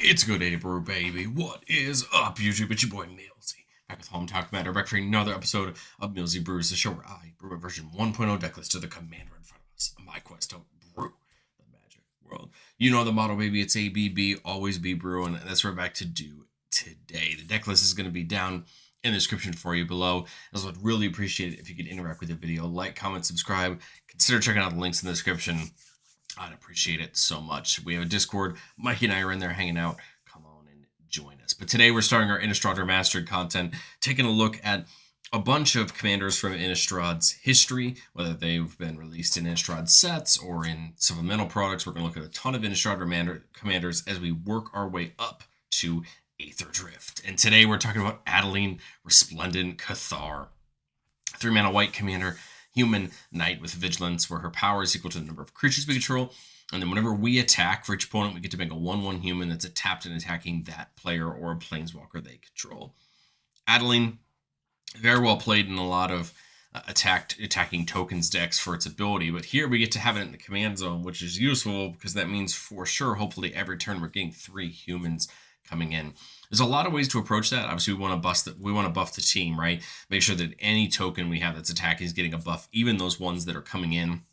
It's good day, brew baby. What is up, YouTube? It's your boy Millsy. Back with Home Talk Commander, back for another episode of Millsy Brews, the show where I brew a version 1.0 decklist to the commander in front of us on my quest to brew the magic world. You know the motto, baby. It's ABB, always be brewing, and that's what we're back to do today. The decklist is going to be down in the description for you below. I would really appreciate it if you could interact with the video, like, comment, subscribe. Consider checking out the links in the description. I'd appreciate it so much. We have a Discord. Mikey and I are in there hanging out. Come on and join us. But today we're starting our Innistrad Remastered content, taking a look at a bunch of commanders from Innistrad's history, whether they've been released in Innistrad sets or in supplemental products. We're going to look at a ton of Innistrad commanders as we work our way up to Aether Drift. And today we're talking about Adeline, Resplendent, Cathar. 3-mana white commander, human knight with vigilance, where her power is equal to the number of creatures we control. And then whenever we attack, for each opponent, we get to make a 1/1 human that's tapped and attacking that player or a planeswalker they control. Adeline, very well played in a lot of attacking tokens decks for its ability, but here we get to have it in the command zone, which is useful because that means for sure, hopefully every turn we're getting 3 humans coming in. There's a lot of ways to approach that. Obviously, we want to buff the team, right? Make sure that any token we have that's attacking is getting a buff, even those ones that are coming in.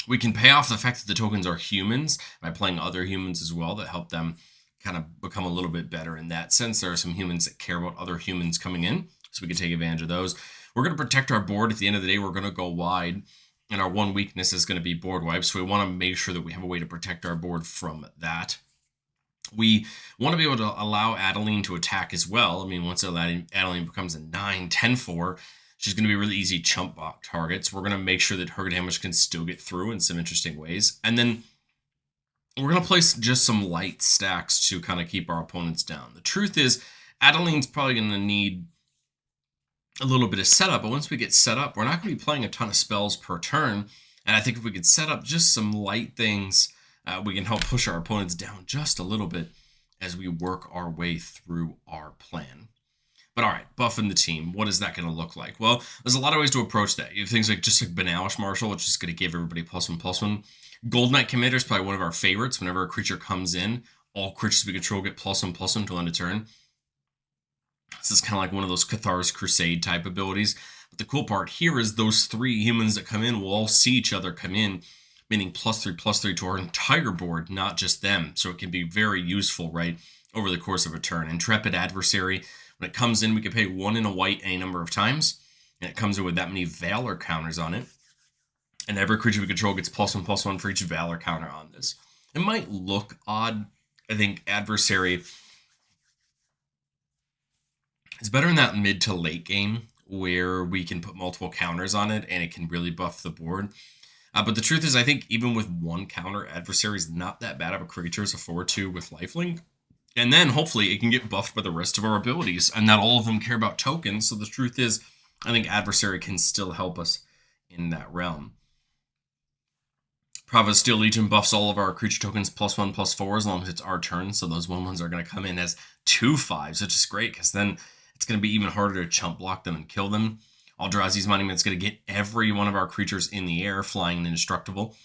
We can pay off the fact that the tokens are humans by playing other humans as well that help them kind of become a little bit better in that sense. There are some humans that care about other humans coming in, so we can take advantage of those. We're going to protect our board. At the end of the day, we're going to go wide, and our one weakness is going to be board wipes, so we want to make sure that we have a way to protect our board from that. We want to be able to allow Adeline to attack as well. I mean, once Adeline becomes a 9/10/4, she's going to be really easy chump block targets. We're going to make sure that her damage can still get through in some interesting ways. And then we're going to place just some light stacks to kind of keep our opponents down. The truth is, Adeline's probably going to need a little bit of setup, but once we get set up, we're not going to be playing a ton of spells per turn. And I think if we could set up just some light things, we can help push our opponents down just a little bit as we work our way through our plan. But all right, buffing the team, what is that going to look like? Well, there's a lot of ways to approach that. You have things like just like Banalish Marshal, which is going to give everybody +1/+1. Gold Knight Commander is probably one of our favorites. Whenever a creature comes in, all creatures we control get +1/+1 until end of turn. This is kind of like one of those Cathar's Crusade type abilities. But the cool part here is those 3 humans that come in will all see each other come in, meaning +3/+3 to our entire board, not just them. So it can be very useful, right, over the course of a turn. Intrepid Adversary, when it comes in, we can pay 1 in a white any number of times, and it comes in with that many Valor counters on it. And every creature we control gets +1/+1 for each Valor counter on this. It might look odd. I think Adversary is better in that mid to late game where we can put multiple counters on it and it can really buff the board. But the truth is, I think even with 1 counter, Adversary is not that bad of a creature as a 4/2 with lifelink. And then hopefully it can get buffed by the rest of our abilities, and not all of them care about tokens. So the truth is, I think Adversary can still help us in that realm. Prava Steel Legion buffs all of our creature tokens +1/+4 as long as it's our turn. So those 1/1s are going to come in as 2/5s, which is great because then it's going to be even harder to chump block them and kill them. Eldrazi's Monument is going to get every one of our creatures in the air flying and indestructible.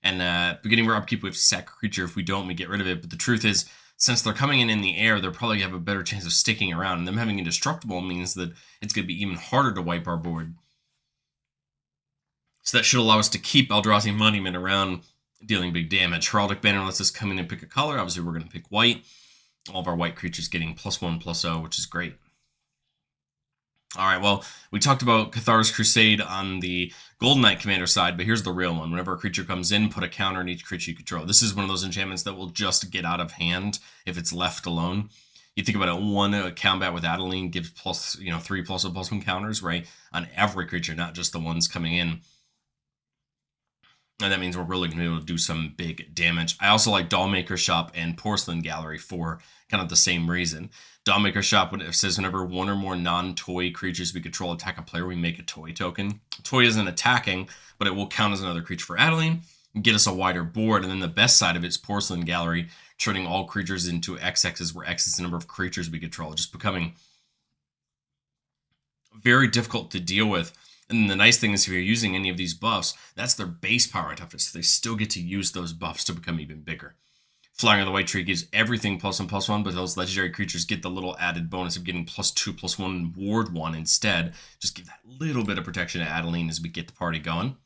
And beginning our upkeep, we have to sack a creature. If we don't, we get rid of it. But the truth is, since they're coming in the air, they'll probably have a better chance of sticking around. And them having indestructible means that it's going to be even harder to wipe our board. So that should allow us to keep Eldrazi Monument around, dealing big damage. Heraldic Banner lets us come in and pick a color. Obviously, we're going to pick white. All of our white creatures getting +1/+0, which is great. All right, well, we talked about Cathar's Crusade on the Golden Knight Commander side, but here's the real one. Whenever a creature comes in, put a counter on each creature you control. This is one of those enchantments that will just get out of hand if it's left alone. You think about it, 1 combat with Adeline gives 3 +1/+1 counters, right, on every creature, not just the ones coming in. And that means we're really going to be able to do some big damage. I also like Dollmaker Shop and Porcelain Gallery for kind of the same reason. Dollmaker Shop says whenever 1 or more non-toy creatures we control attack a player, we make a toy token. Toy isn't attacking, but it will count as another creature for Adeline and get us a wider board. And then the best side of it is Porcelain Gallery, turning all creatures into XXs, where X is the number of creatures we control, just becoming very difficult to deal with. And the nice thing is, if you're using any of these buffs, that's their base power and toughness. So they still get to use those buffs to become even bigger. Flying on the white tree gives everything +1/+1, but those legendary creatures get the little added bonus of getting +2/+1 ward 1 instead. Just give that little bit of protection to Adeline as we get the party going.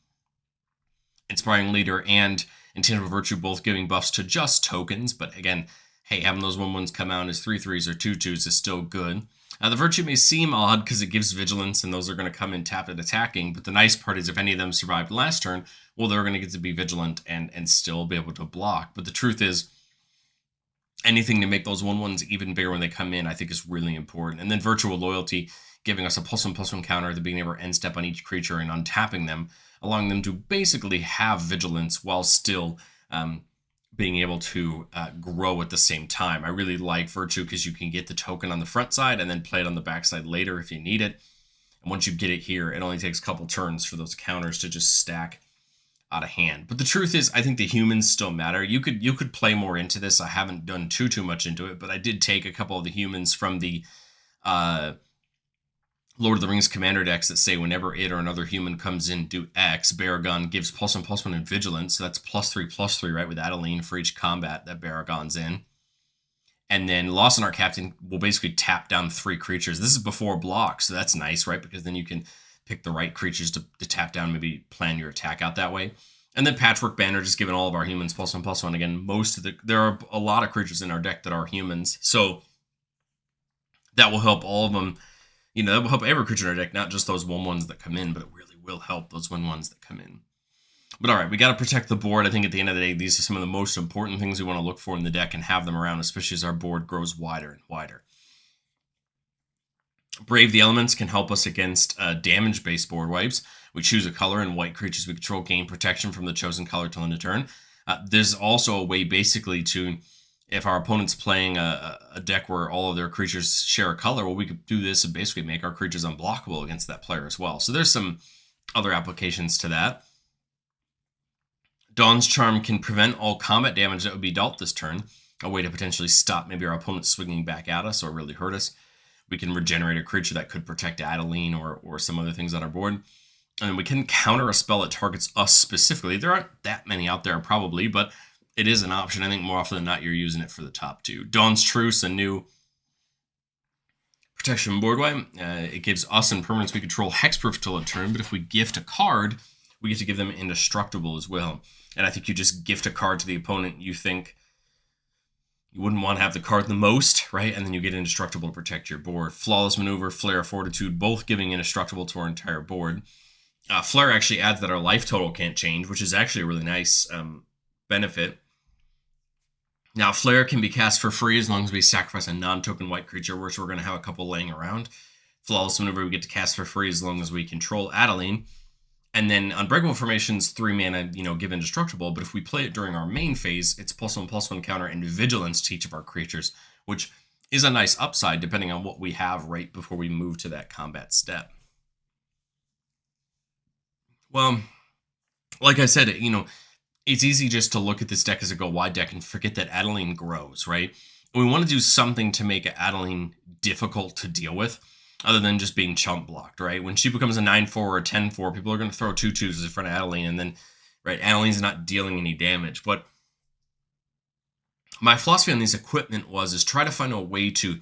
Inspiring Leader and Intangible Virtue both giving buffs to just tokens, but again, hey, having those 1/1s come out as 3/3s or 2/2s is still good. The Virtue may seem odd because it gives Vigilance, and those are going to come in tapped at attacking, but the nice part is if any of them survived last turn, well, they're going to get to be Vigilant and still be able to block. But the truth is, anything to make those 1/1s even bigger when they come in, I think is really important. And then Virtual Loyalty, giving us a +1/+1 counter at the beginning of our end step on each creature and untapping them, allowing them to basically have Vigilance while still being able to grow at the same time. I really like Virtue because you can get the token on the front side and then play it on the back side later if you need it. And once you get it here, it only takes a couple turns for those counters to just stack out of hand. But the truth is, I think the humans still matter. You could play more into this. I haven't done too much into it, but I did take a couple of the humans from the Lord of the Rings commander decks that say whenever it or another human comes in, do X. Baragon gives +1/+1 in Vigilance, so that's +3/+3, right, with Adeline for each combat that Baragon's in. And then Lost in Our Captain will basically tap down 3 creatures. This is before block, so that's nice, right? Because then you can pick the right creatures to tap down, maybe plan your attack out that way. And then Patchwork Banner, just giving all of our humans +1/+1. Again, there are a lot of creatures in our deck that are humans, so that will help all of them. That will help every creature in our deck, not just those 1/1s that come in, but it really will help those 1/1s that come in. But all right, we got to protect the board. I think at the end of the day, these are some of the most important things we want to look for in the deck and have them around, especially as our board grows wider and wider. Brave the Elements can help us against damage-based board wipes. We choose a color, and white creatures we control gain protection from the chosen color till end of turn. There's also a way basically to, if our opponent's playing a deck where all of their creatures share a color, well, we could do this and basically make our creatures unblockable against that player as well. So there's some other applications to that. Dawn's Charm can prevent all combat damage that would be dealt this turn, a way to potentially stop maybe our opponent swinging back at us or really hurt us. We can regenerate a creature that could protect Adeline or some other things on our board. And then we can counter a spell that targets us specifically. There aren't that many out there probably, but it is an option. I think more often than not, you're using it for the top 2. Dawn's Truce, a new protection board wipe. It gives us and permanents we control hexproof till a turn, but if we gift a card, we get to give them indestructible as well. And I think you just gift a card to the opponent you think you wouldn't want to have the card the most, right? And then you get indestructible to protect your board. Flawless Maneuver, Flare of Fortitude, both giving indestructible to our entire board. Flare actually adds that our life total can't change, which is actually a really nice benefit. Now, Flare can be cast for free as long as we sacrifice a non-token white creature, which we're going to have a couple laying around. Flawless Maneuver we get to cast for free as long as we control Adeline. And then Unbreakable Formation's 3 mana, give indestructible, but if we play it during our main phase, it's +1/+1 counter and Vigilance to each of our creatures, which is a nice upside depending on what we have right before we move to that combat step. Well, like I said, it's easy just to look at this deck as a go-wide deck and forget that Adeline grows, right? And we want to do something to make Adeline difficult to deal with, other than just being chump blocked, right? When she becomes a 9/4 or a 10/4, people are going to throw 2/2s in front of Adeline, and then, right, Adeline's not dealing any damage. But my philosophy on these equipment is try to find a way to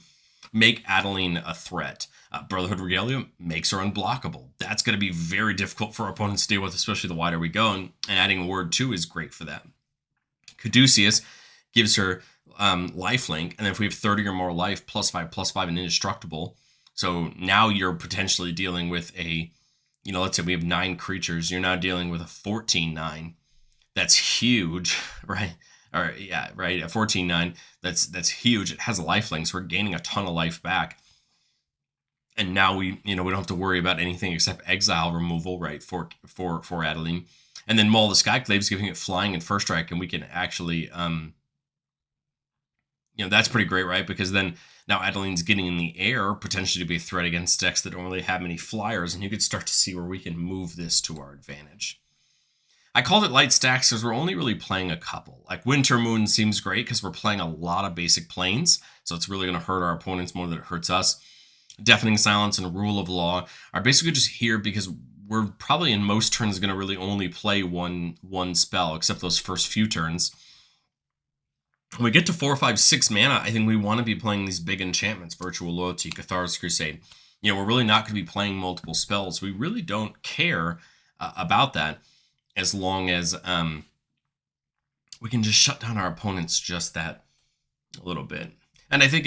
make Adeline a threat. Brotherhood Regalia makes her unblockable. That's going to be very difficult for our opponents to deal with, especially the wider we go, and adding a word 2 is great for that. Caduceus gives her lifelink, and then if we have 30 or more life, +5/+5 and indestructible. So now you're potentially dealing with let's say we have 9 creatures. You're now dealing with a 14/9. That's huge, right? Or yeah, right. A 14/9. That's huge. It has a lifelink, so we're gaining a ton of life back. And now we don't have to worry about anything except exile removal, right? For Adeline, and then Maul the Skyclaves giving it flying and first strike, and we can actually that's pretty great, right? Because then now Adeline's getting in the air, potentially to be a threat against decks that don't really have many flyers, and you could start to see where we can move this to our advantage. I called it light stacks because we're only really playing a couple. Like Winter Moon seems great because we're playing a lot of basic planes, so it's really going to hurt our opponents more than it hurts us. Deafening Silence and Rule of Law are basically just here because we're probably in most turns going to really only play one spell, except those first few turns. When we get to 4, 5, 6 mana, I think we want to be playing these big enchantments, Virtual Loyalty, Cathar's Crusade. We're really not going to be playing multiple spells. We really don't care about that as long as we can just shut down our opponents just that a little bit. And I think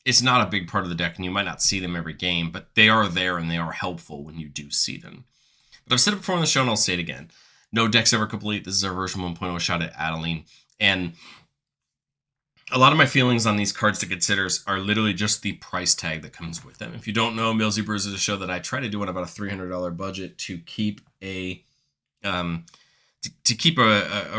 it's not a big part of the deck, and you might not see them every game, but they are there and they are helpful when you do see them. But I've said it before on the show, and I'll say it again. No deck's ever complete. This is our version 1.0 shot at Adeline. And a lot of my feelings on these cards to consider are literally just the price tag that comes with them. If you don't know, Millsy Brews is a show that I try to do on about a $300 budget to keep a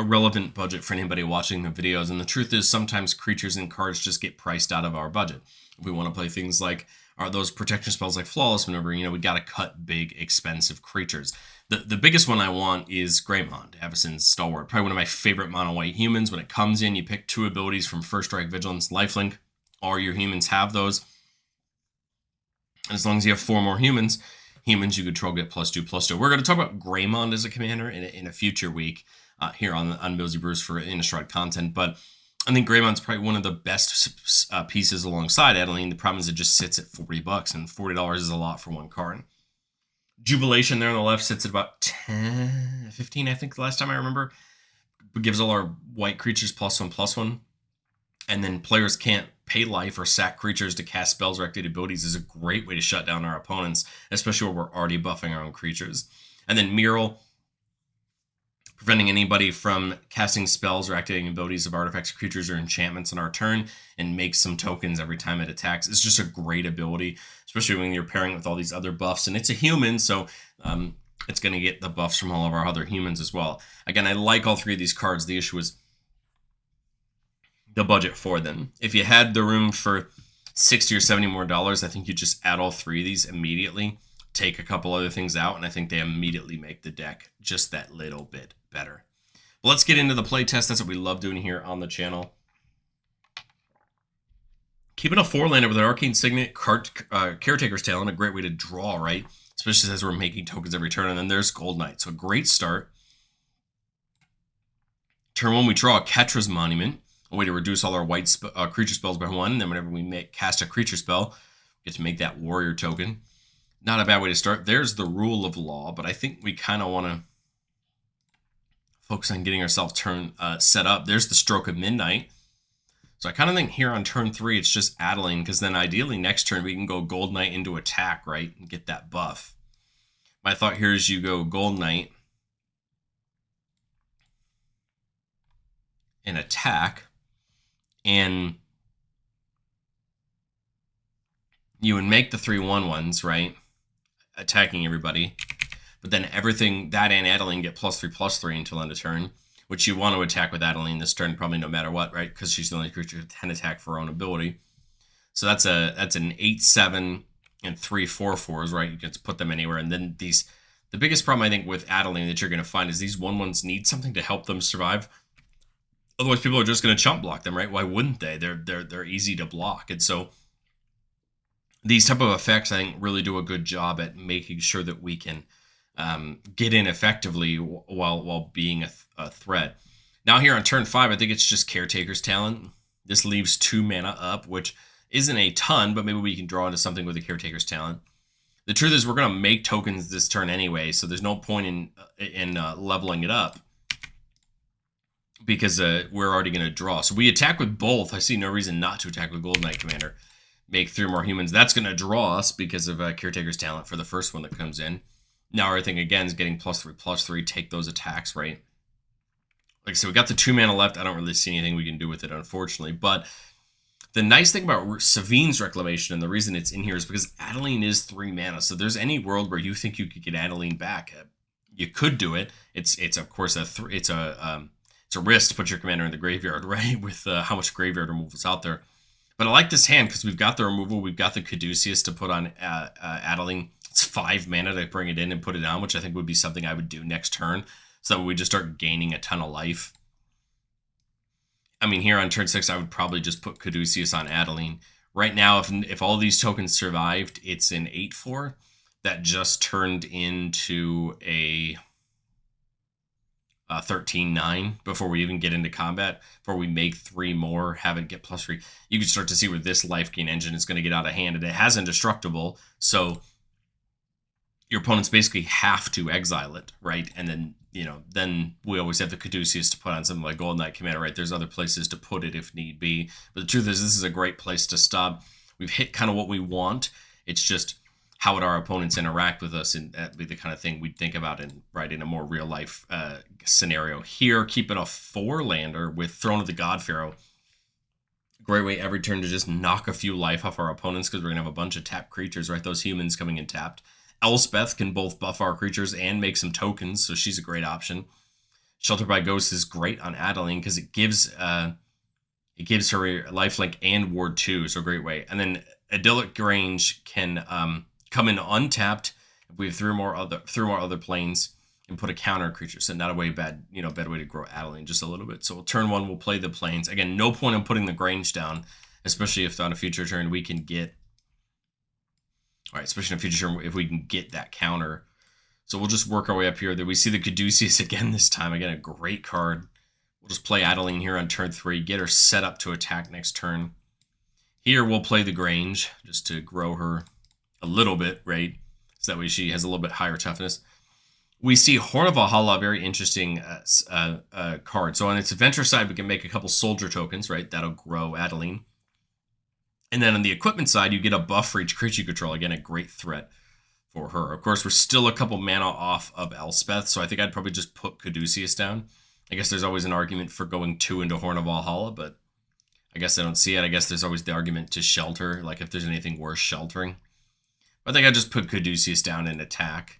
relevant budget for anybody watching the videos. And the truth is, sometimes creatures and cards just get priced out of our budget. If we want to play things like those protection spells like Flawless Maneuver, we got to cut big, expensive creatures. The biggest one I want is Greymond, Avacyn's Stalwart. Probably one of my favorite mono-white humans. When it comes in, you pick 2 abilities from First Strike, Vigilance, Lifelink. All your humans have those. And as long as you have 4 more humans, you control get +2/+2. We're going to talk about Greymond as a commander in a future week here on Millsy Brews for Innistrad content. But I think Greymond's probably one of the best pieces alongside Adeline. The problem is it just sits at $40, and $40 is a lot for one card. Jubilation there on the left sits at about 10, 15, I think, the last time I remember. It gives all our white creatures +1/+1. And then players can't pay life or sack creatures to cast spells or activate abilities is a great way to shut down our opponents, especially where we're already buffing our own creatures. And then Mural, preventing anybody from casting spells or activating abilities of artifacts, creatures, or enchantments on our turn, and makes some tokens every time it attacks. It's just a great ability, especially when you're pairing it with all these other buffs. And it's a human, so it's going to get the buffs from all of our other humans as well. Again, I like all 3 of these cards. The issue is the budget for them. If you had the room for $60 or $70 more, I think you just add all 3 of these immediately, take a couple other things out, and I think they immediately make the deck just that little bit better. But let's get into the playtest. That's what we love doing here on the channel. Keeping a 4-lander with an Arcane Signet, Caretaker's Talent, a great way to draw, right? Especially as we're making tokens every turn. And then there's Gold Knight, so a great start. Turn 1, we draw a Ketra's Monument, a way to reduce all our white creature spells by 1. And then whenever we cast a creature spell, we get to make that warrior token. Not a bad way to start. There's the Rule of Law, but I think we kind of want to focus on getting ourselves set up. There's the Stroke of Midnight. So I kind of think here on turn 3, it's just Adeline, because then ideally next turn we can go Gold Knight into attack, right, and get that buff. My thought here is you go Gold Knight and attack, and you would make the 3/1/1s, right, attacking everybody. But then everything, that and Adeline get +3/+3 until end of turn, which you want to attack with Adeline this turn probably no matter what, right? Because she's the only creature that can attack for her own ability. So that's an 8/7 and 3/4/4s, right? You can just put them anywhere. And then the biggest problem I think with Adeline that you're going to find is these 1/1s need something to help them survive. Otherwise, people are just going to chump block them, right? Why wouldn't they? They're easy to block, and so these type of effects I think really do a good job at making sure that we can get in effectively while being a threat. Now here on turn 5, I think it's just Caretaker's Talent. This leaves 2 mana up, which isn't a ton, but maybe we can draw into something with the Caretaker's Talent. The truth is we're going to make tokens this turn anyway, so there's no point in leveling it up because we're already going to draw. So we attack with both. I see no reason not to attack with Gold Knight Commander. Make 3 more humans. That's going to draw us because of Caretaker's Talent for the first one that comes in. Now everything, again, is getting +3/+3. Take those attacks, right? Like I said, we got the 2 mana left. I don't really see anything we can do with it, unfortunately. But the nice thing about Savine's Reclamation, and the reason it's in here, is because Adeline is 3 mana. So there's any world where you think you could get Adeline back, you could do it. It's of course it's a risk to put your commander in the graveyard, right? With how much graveyard removal is out there. But I like this hand because we've got the removal, we've got the Caduceus to put on Adeline. It's 5 mana to bring it in and put it down, which I think would be something I would do next turn, so that we just start gaining a ton of life. I mean, here on turn 6, I would probably just put Caduceus on Adeline. Right now, if all these tokens survived, it's an 8/4 that just turned into a 13-9 before we even get into combat, before we make 3 more, have it get +3, you can start to see where this life gain engine is going to get out of hand. And it has indestructible, so your opponents basically have to exile it, right? And then, then we always have the Caduceus to put on something like Golden Knight Commander, right? There's other places to put it if need be. But the truth is, this is a great place to stop. We've hit kind of what we want. It's just how would our opponents interact with us, and that'd be the kind of thing we'd think about in a more real life scenario. Here, keeping a 4-lander with Throne of the God Pharaoh. Great way every turn to just knock a few life off our opponents, because we're going to have a bunch of tapped creatures, right? Those humans coming in tapped. Elspeth can both buff our creatures and make some tokens, so she's a great option. Shelter by Ghost is great on Adeline because it gives her lifelink and ward 2, so great way. And then Idyllic Grange can come in untapped if we have three more other planes and put a counter creature. So not a bad way to grow Adeline just a little bit. So turn 1 we'll play the planes. Again, no point in putting the Grange down, especially if on a future turn we can get. All right, especially in a future turn if we can get that counter. So we'll just work our way up here. Then we see the Caduceus again this time. Again, a great card. We'll just play Adeline here on turn 3, get her set up to attack next turn. Here we'll play the Grange just to grow her a little bit, right? So that way she has a little bit higher toughness. We see Horn of Valhalla, very interesting card. So on its adventure side, we can make a couple soldier tokens, right? That'll grow Adeline. And then on the equipment side, you get a buff for each creature you control. Again, a great threat for her. Of course, we're still a couple mana off of Elspeth, so I think I'd probably just put Caduceus down. I guess there's always an argument for going 2 into Horn of Valhalla, but I guess I don't see it. I guess there's always the argument to shelter, like if there's anything worth sheltering. But I think I just put Caduceus down and attack.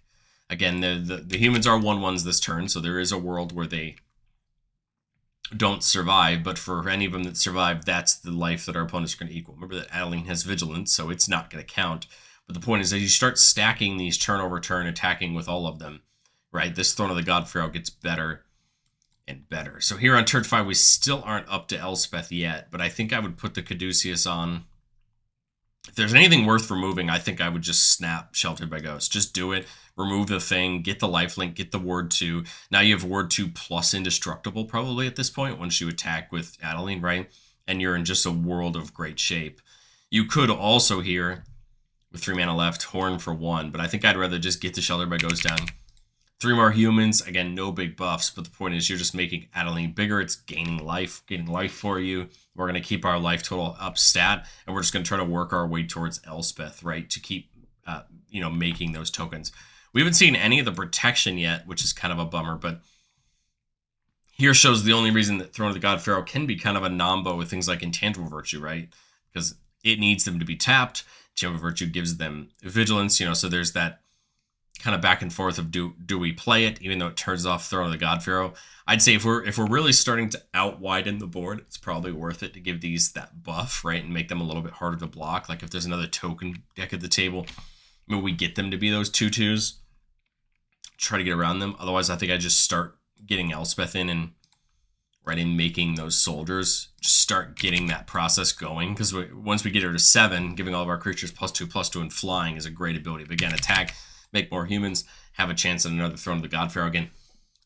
Again, the humans are 1/1s this turn, so there is a world where they don't survive, but for any of them that survive, that's the life that our opponents are going to equal. Remember that Adeline has Vigilance, so it's not going to count. But the point is that you start stacking these turn over turn, attacking with all of them, right? This Throne of the God Pharaoh gets better and better. So here on turn 5, we still aren't up to Elspeth yet, but I think I would put the Caduceus on. If there's anything worth removing, I think I would just snap Sheltered by Ghost. Just do it. Remove the thing. Get the lifelink. Get the ward 2. Now you have ward 2 plus indestructible probably at this point once you attack with Adeline, right? And you're in just a world of great shape. You could also here, with 3 mana left, Horn for 1. But I think I'd rather just get the Sheltered by Ghost down. 3 more humans. Again, no big buffs. But the point is you're just making Adeline bigger. It's gaining life for you. We're going to keep our life total up stat, and we're just going to try to work our way towards Elspeth, right, to keep, making those tokens. We haven't seen any of the protection yet, which is kind of a bummer, but here shows the only reason that Throne of the God Pharaoh can be kind of a nombo with things like Intangible Virtue, right, because it needs them to be tapped. Intangible Virtue gives them Vigilance, so there's that kind of back and forth of do we play it, even though it turns off Throne of the God Pharaoh. I'd say if we're really starting to out-widen the board, it's probably worth it to give these that buff, right, and make them a little bit harder to block. Like if there's another token deck at the table, maybe we get them to be those 2/2s, try to get around them. Otherwise, I think I just start getting Elspeth in and making those soldiers, just start getting that process going, because once we get her to 7, giving all of our creatures +2/+2 and flying is a great ability. But again, attack, make more humans, have a chance at another Throne of the God Pharaoh. Again,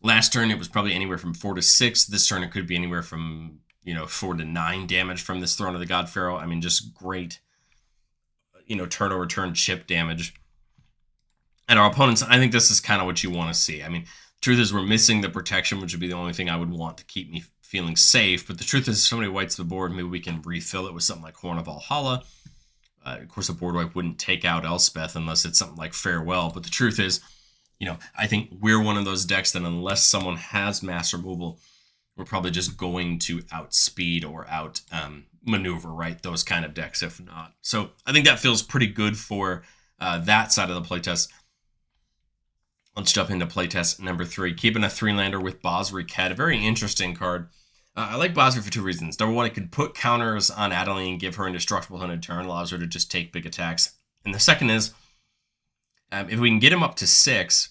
last turn it was probably anywhere from 4 to 6. This turn it could be anywhere from 4 to 9 damage from this Throne of the God Pharaoh. I mean, just great, turn over turn chip damage. And our opponents, I think this is kind of what you want to see. I mean, truth is we're missing the protection, which would be the only thing I would want to keep me feeling safe. But the truth is, if somebody wipes the board, maybe we can refill it with something like Horn of Valhalla. Of course, a board wipe wouldn't take out Elspeth unless it's something like Farewell. But the truth is, I think we're one of those decks that unless someone has mass removal, we're probably just going to outspeed or out maneuver, right? Those kind of decks, if not. So I think that feels pretty good for that side of the playtest. Let's jump into playtest number 3. Keeping a 3-lander with Basri Cat. A very interesting card. I like Basri for 2 reasons. Number 1, it can put counters on Adeline and give her indestructible on a turn, allows her to just take big attacks. And the second is, if we can get him up to 6,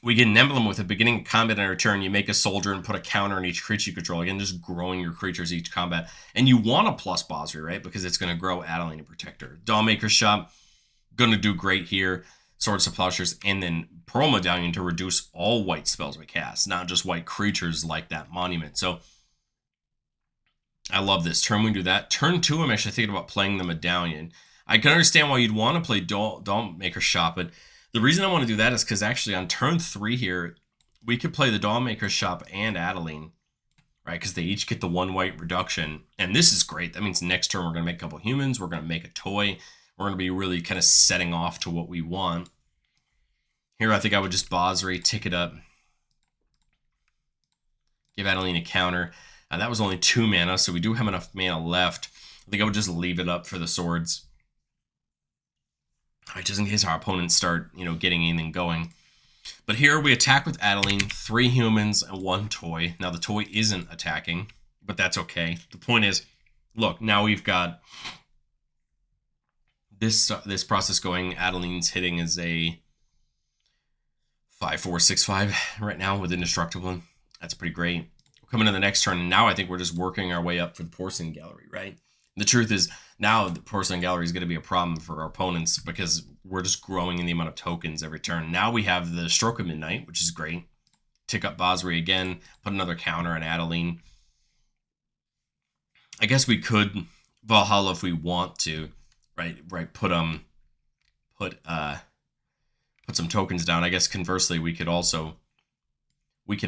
we get an emblem with a beginning combat on a turn. You make a soldier and put a counter on each creature you control. Again, just growing your creatures each combat. And you want a plus Basri, right? Because it's going to grow Adeline and protect her. Dollmaker Shop, going to do great here. Swords to Plowshares, and then Pearl Medallion to reduce all white spells we cast, not just white creatures like that Monument. So I love this. Turn 1, do that. Turn 2, I'm actually thinking about playing the Medallion. I can understand why you'd want to play Dollmaker Shop, but the reason I want to do that is because actually on turn 3 here, we could play the Dollmaker Shop and Adeline, right? Because they each get the 1 white reduction. And this is great. That means next turn we're going to make a couple humans. We're going to make a toy. We're going to be really kind of setting off to what we want. Here, I think I would just Basri, tick it up. Give Adeline a counter. That was only 2 mana, so we do have enough mana left. I think I would just leave it up for the swords. All right, just in case our opponents start, getting anything going. But here we attack with Adeline, 3 humans and 1 toy. Now the toy isn't attacking, but that's okay. The point is, look, now we've got this process going. Adeline's hitting is a 5/4/6/5 right now with Indestructible. That's pretty great. We're coming to the next turn, and now I think we're just working our way up for the Porcelain Gallery, right? The truth is, now the Porcelain Gallery is going to be a problem for our opponents because we're just growing in the amount of tokens every turn. Now we have the Stroke of Midnight, which is great. Tick up Basri again, put another counter on Adeline. I guess we could Valhalla if we want to, right? Put some tokens down. I guess conversely, we could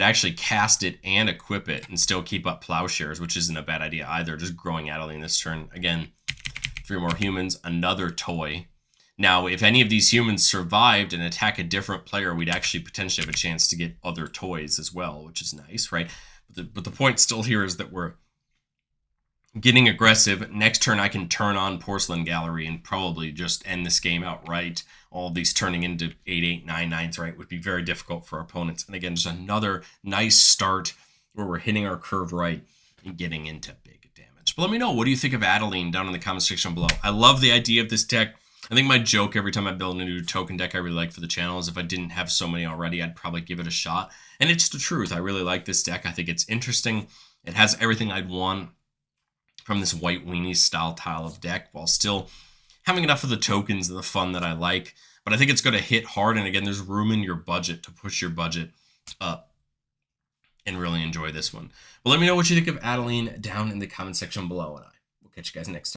actually cast it and equip it and still keep up Plowshares, which isn't a bad idea either. Just growing Adeline this turn. Again, 3 more humans, another toy. Now, if any of these humans survived and attack a different player, we'd actually potentially have a chance to get other toys as well, which is nice, right? But the point still here is that we're getting aggressive. Next turn, I can turn on Porcelain Gallery and probably just end this game outright. All of these turning into 8/8, 9/9s, right, would be very difficult for our opponents. And again, just another nice start where we're hitting our curve right and getting into big damage. But let me know, what do you think of Adeline down in the comment section below? I love the idea of this deck. I think my joke every time I build a new token deck I really like for the channel is if I didn't have so many already, I'd probably give it a shot. And it's the truth. I really like this deck. I think it's interesting. It has everything I'd want from this white weenie style tile of deck while still having enough of the tokens and the fun that I like. But I think it's going to hit hard. And again, there's room in your budget to push your budget up and really enjoy this one. Well, let me know what you think of Adeline down in the comment section below. And I will catch you guys next time.